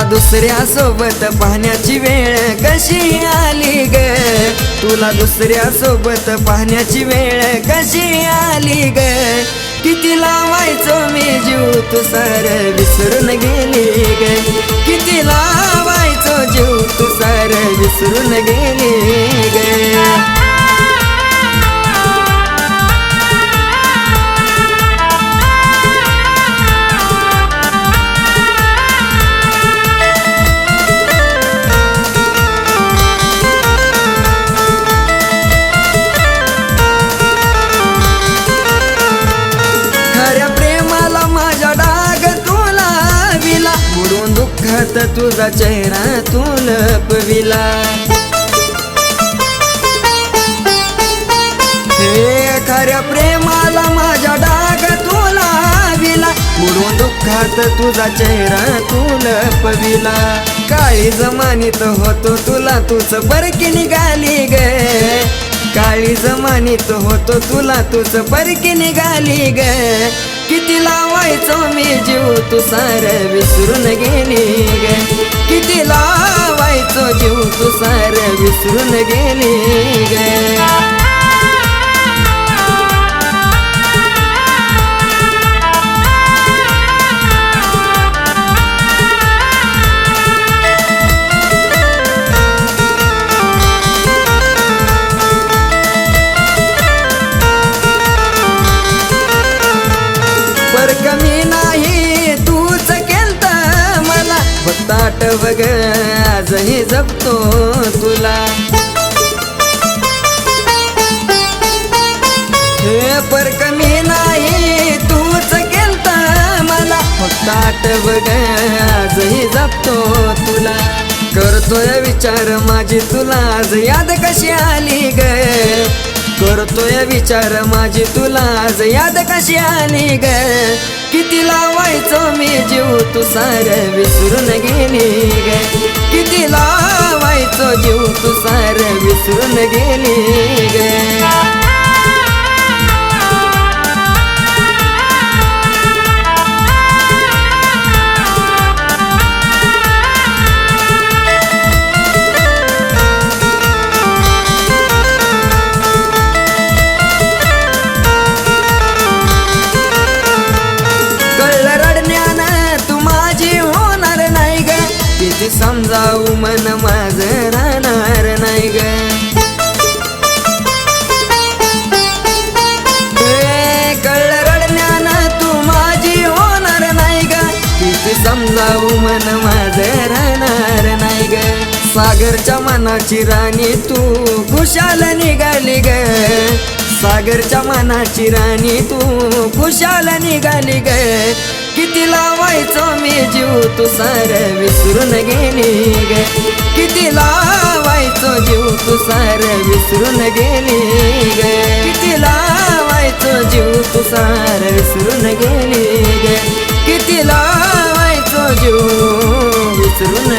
दुसऱ्या सोबत पाहण्याची वेळ कशी आली ग, तुला दुसऱ्या सोबत पाहण्याची वेळ कशी आली ग. किती लावायचो मी जीव तू सार विसरून गेली ग, किती लावायचो जीव तू सार विसरून गेली ग. खऱ्या प्रेमाला माझ्या डाग तुला विला, बुडून दुःखात तुझा चेहरा तू लपविला. हे खऱ्या प्रेमाला माझ्या डाग तुला विला, बुडून दुःखात तुझा चेहरा तू लपविला. काळी जमानीत होतो तुला तूच परकी निघाली ग, काळी जमानीत होतो तुला तूच परकी निघाली ग. किती लावायचो मी जीव तू सार विसरून गेली ग, किती लावायचो जीव तू सार विसरून गेली ग. कमी नाही तूच केलत मला, फक्त आठव ग आजही जपतो तुला. हे पर कमी नाही तूच केलत मला, फक्त आठव ग आजही जपतो तुला. करतोय विचार माझी तुला आज याद कशी आली ग, करतोय विचार माझी तुला आज याद कशी आली ग. किती लावायचो मी जीव तू सार विसरून गेली ग, किती लावायचो जीव तू सार विसरून गेली ग. किती समजावू मन माझं राहणार नाही ग, कळलं रडण्यानं तू माझी होणार नाही ग. किती समजावू मन माझं राहणार नाही ग. सागरच्या मनाची राणी तू खुशाल निघाली ग, सागरच्या मनाची राणी तू खुशाल निघाली ग. किती लावायचो मी जीव तू सार विसरून गेली ग, किती लावायचो जीव तू सार विसरून गेली ग, किती लावायचो जीव तू सार विसरून गेली ग, किती लावायचो जीव विसरून